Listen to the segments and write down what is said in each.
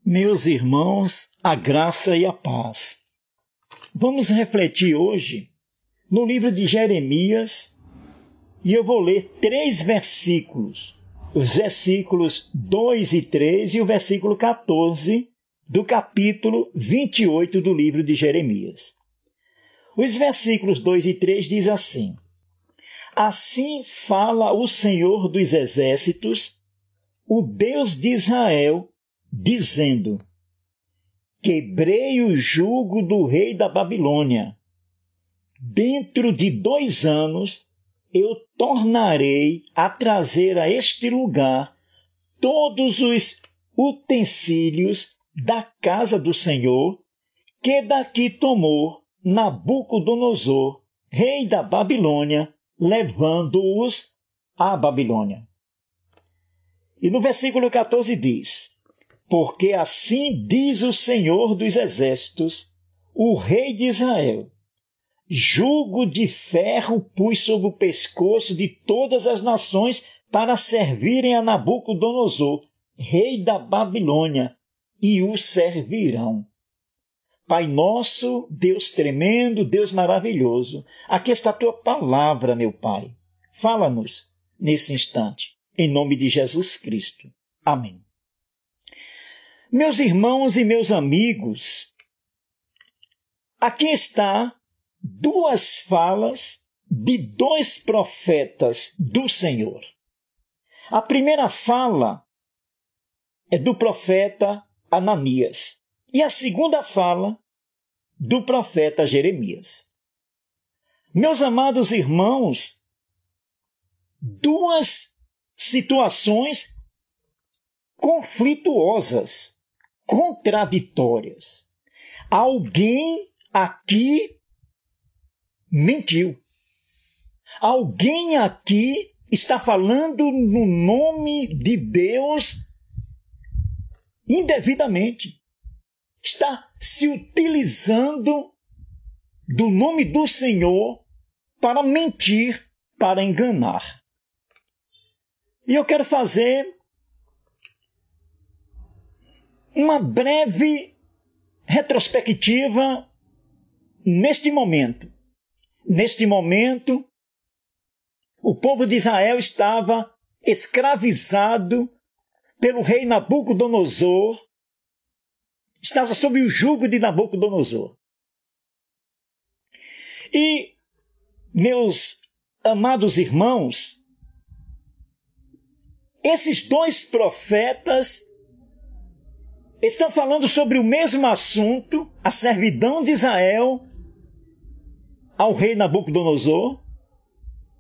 Meus irmãos, a graça e a paz. Vamos refletir hoje no livro de Jeremias e eu vou ler 3 versículos. Os versículos 2 e 3 e o versículo 14 do capítulo 28 do livro de Jeremias. Os versículos 2 e 3 diz assim: Assim fala o Senhor dos Exércitos, o Deus de Israel, dizendo: Quebrei o jugo do rei da Babilônia. Dentro de 2 anos eu tornarei a trazer a este lugar todos os utensílios da casa do Senhor, que daqui tomou Nabucodonosor, rei da Babilônia, levando-os à Babilônia. E no versículo 14 diz: Porque assim diz o Senhor dos Exércitos, o Rei de Israel: Jugo de ferro pus sobre o pescoço de todas as nações para servirem a Nabucodonosor, rei da Babilônia, e o servirão. Pai nosso, Deus tremendo, Deus maravilhoso, aqui está a tua palavra, meu Pai. Fala-nos nesse instante, em nome de Jesus Cristo. Amém. Meus irmãos e meus amigos, aqui está 2 falas de 2 profetas do Senhor. A primeira fala é do profeta Ananias e a segunda fala do profeta Jeremias. Meus amados irmãos, 2 situações conflituosas, contraditórias. Alguém aqui mentiu. Alguém aqui está falando no nome de Deus indevidamente. Está se utilizando do nome do Senhor para mentir, para enganar. E eu quero fazer uma breve retrospectiva neste momento. Neste momento, o povo de Israel estava escravizado pelo rei Nabucodonosor, estava sob o jugo de Nabucodonosor. E, meus amados irmãos, esses 2 profetas estão falando sobre o mesmo assunto, a servidão de Israel ao rei Nabucodonosor,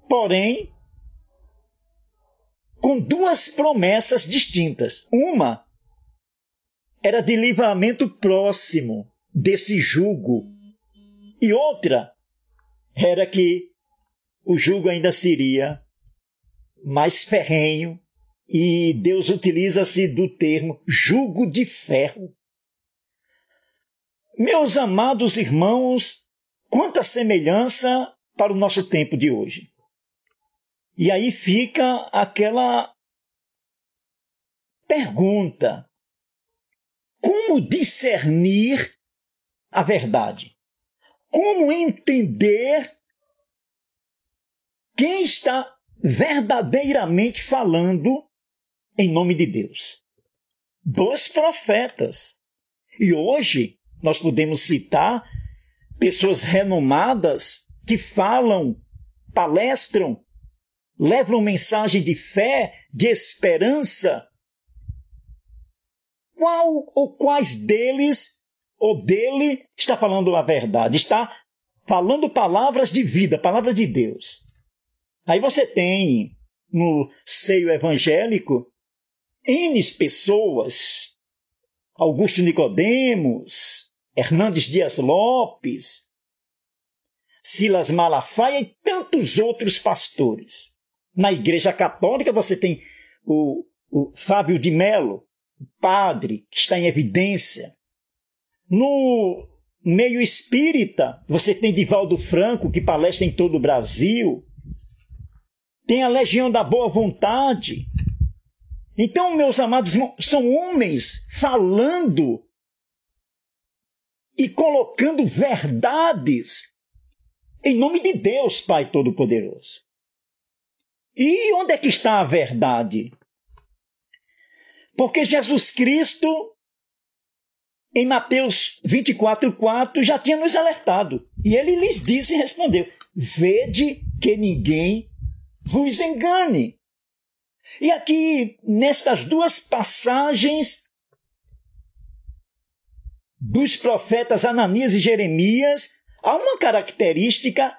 porém, com 2 promessas distintas. Uma era de livramento próximo desse jugo, e outra era que o jugo ainda seria mais ferrenho, e Deus utiliza-se do termo jugo de ferro. Meus amados irmãos, quanta semelhança para o nosso tempo de hoje. E aí fica aquela pergunta: como discernir a verdade? Como entender quem está verdadeiramente falando em nome de Deus? 2 profetas. E hoje nós podemos citar pessoas renomadas que falam, palestram, levam mensagem de fé, de esperança. Qual ou quais deles ou dele está falando a verdade? Está falando palavras de vida, palavra de Deus. Aí você tem no seio evangélico N pessoas, Augusto Nicodemos, Hernandes Dias Lopes, Silas Malafaia e tantos outros pastores. Na Igreja Católica você tem o Fábio de Mello, o padre, que está em evidência. No meio espírita, você tem Divaldo Franco, que palestra em todo o Brasil. Tem a Legião da Boa Vontade. Então, meus amados irmãos, são homens falando e colocando verdades em nome de Deus, Pai Todo-Poderoso. E onde é que está a verdade? Porque Jesus Cristo, em Mateus 24:4, já tinha nos alertado. E ele lhes disse e respondeu: vede que ninguém vos engane. E aqui, nestas duas passagens dos profetas Ananias e Jeremias, há uma característica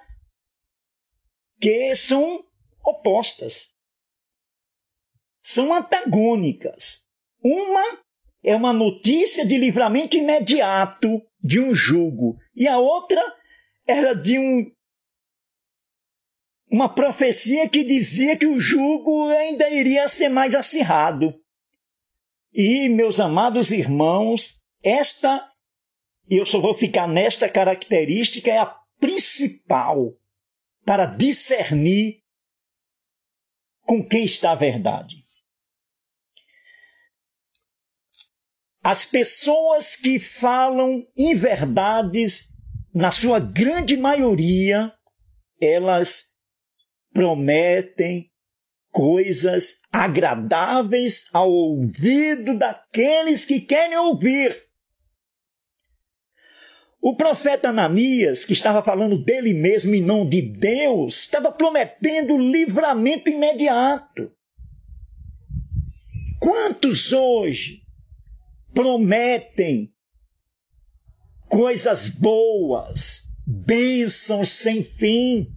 que são opostas. São antagônicas. Uma é uma notícia de livramento imediato de um jugo, e a outra era de uma profecia que dizia que o jugo ainda iria ser mais acirrado. E, meus amados irmãos, e eu só vou ficar nesta característica, é a principal para discernir com quem está a verdade. As pessoas que falam inverdades, na sua grande maioria, elas prometem coisas agradáveis ao ouvido daqueles que querem ouvir. O profeta Ananias, que estava falando dele mesmo e não de Deus, estava prometendo livramento imediato. Quantos hoje prometem coisas boas, bênçãos sem fim?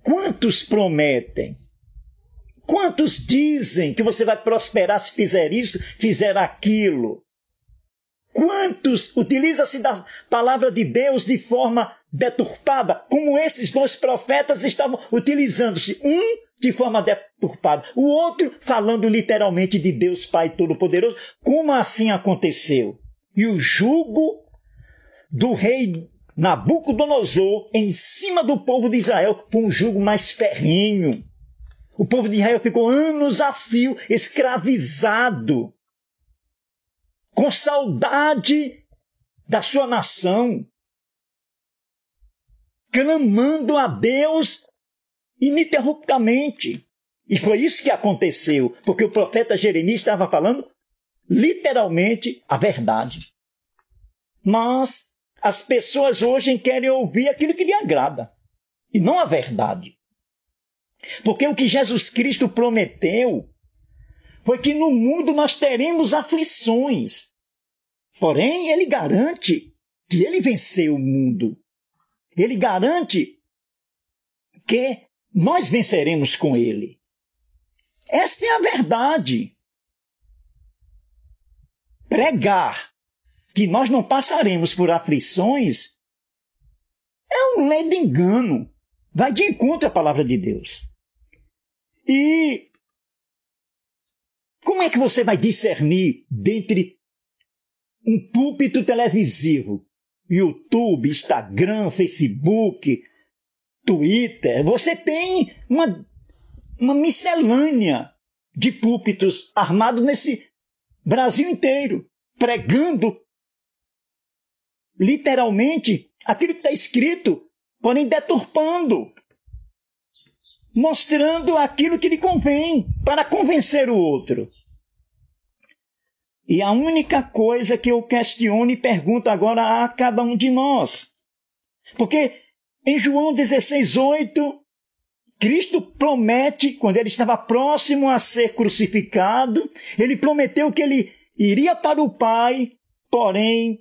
Quantos prometem? Quantos dizem que você vai prosperar se fizer isso, fizer aquilo? Quantos utilizam-se da palavra de Deus de forma deturpada, como esses dois profetas estavam utilizando-se, um de forma deturpada, o outro falando literalmente de Deus Pai Todo-Poderoso? Como assim aconteceu? E o jugo do rei Nabucodonosor em cima do povo de Israel foi um jugo mais ferrenho. O povo de Israel ficou anos a fio escravizado, com saudade da sua nação, clamando a Deus ininterruptamente. E foi isso que aconteceu, porque o profeta Jeremias estava falando literalmente a verdade. Mas as pessoas hoje querem ouvir aquilo que lhe agrada, e não a verdade. Porque o que Jesus Cristo prometeu foi que no mundo nós teremos aflições. Porém, ele garante que ele venceu o mundo. Ele garante que nós venceremos com ele. Esta é a verdade. Pregar que nós não passaremos por aflições é um ledo engano. Vai de encontro à palavra de Deus. E como é que você vai discernir dentre um púlpito televisivo, YouTube, Instagram, Facebook, Twitter? Você tem uma miscelânea de púlpitos armados nesse Brasil inteiro, pregando literalmente aquilo que está escrito, porém deturpando, mostrando aquilo que lhe convém para convencer o outro. E a única coisa que eu questiono e pergunto agora a cada um de nós, porque em João 16:8, Cristo promete, quando ele estava próximo a ser crucificado, ele prometeu que ele iria para o Pai, porém,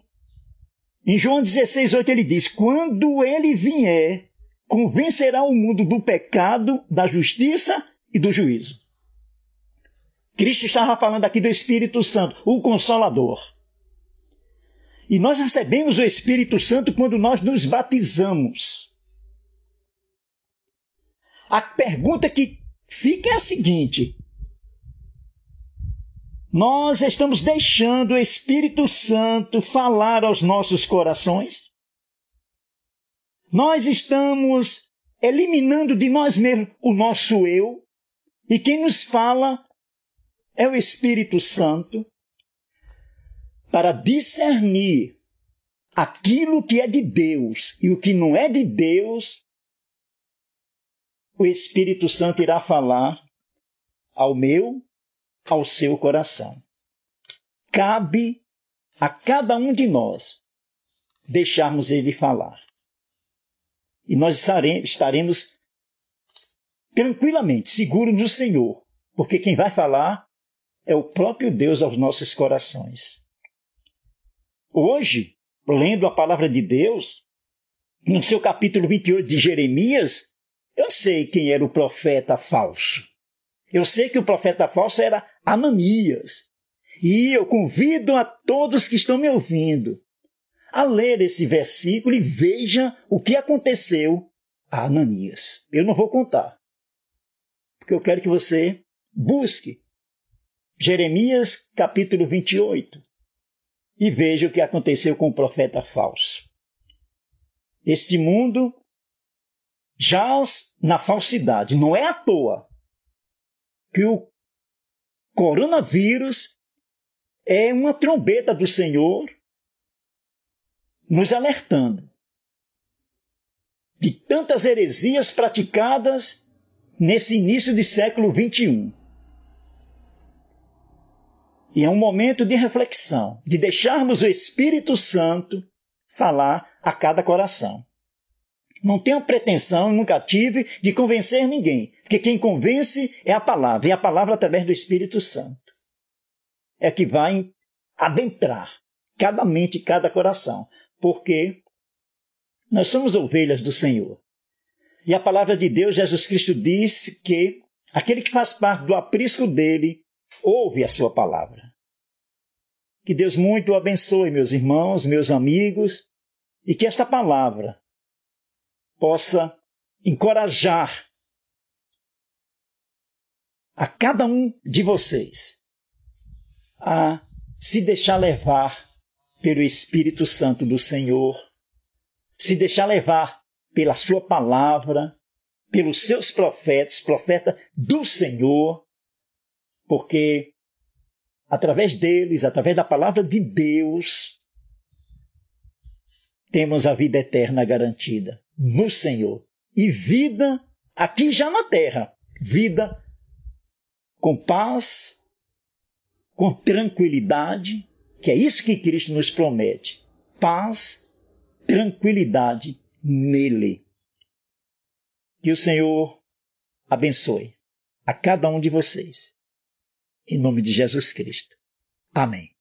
em João 16:8 ele diz: quando ele vier, convencerá o mundo do pecado, da justiça e do juízo. Cristo estava falando aqui do Espírito Santo, o Consolador. E nós recebemos o Espírito Santo quando nós nos batizamos. A pergunta que fica é a seguinte: nós estamos deixando o Espírito Santo falar aos nossos corações? Nós estamos eliminando de nós mesmos o nosso eu? E quem nos fala é o Espírito Santo para discernir aquilo que é de Deus e o que não é de Deus. O Espírito Santo irá falar ao meu, ao seu coração. Cabe a cada um de nós deixarmos ele falar. E nós estaremos tranquilamente seguros do Senhor, porque quem vai falar é o próprio Deus aos nossos corações. Hoje, lendo a palavra de Deus, no seu capítulo 28 de Jeremias, eu sei quem era o profeta falso. Eu sei que o profeta falso era Ananias. E eu convido a todos que estão me ouvindo a ler esse versículo e veja o que aconteceu a Ananias. Eu não vou contar, porque eu quero que você busque Jeremias capítulo 28 e veja o que aconteceu com o profeta falso. Este mundo jaz na falsidade. Não é à toa que o coronavírus é uma trombeta do Senhor nos alertando de tantas heresias praticadas nesse início de século XXI. E é um momento de reflexão, de deixarmos o Espírito Santo falar a cada coração. Não tenho pretensão, nunca tive, de convencer ninguém, porque quem convence é a palavra, e a palavra através do Espírito Santo é que vai adentrar cada mente e cada coração, porque nós somos ovelhas do Senhor. E a palavra de Deus, Jesus Cristo disse que aquele que faz parte do aprisco dele ouve a sua palavra. Que Deus muito o abençoe, meus irmãos, meus amigos, e que esta palavra possa encorajar a cada um de vocês a se deixar levar pelo Espírito Santo do Senhor, se deixar levar pela sua palavra, pelos seus profetas do Senhor, porque através deles, através da palavra de Deus, temos a vida eterna garantida no Senhor. E vida aqui já na terra, vida com paz, com tranquilidade, que é isso que Cristo nos promete. Paz, tranquilidade nele. Que o Senhor abençoe a cada um de vocês. Em nome de Jesus Cristo. Amém.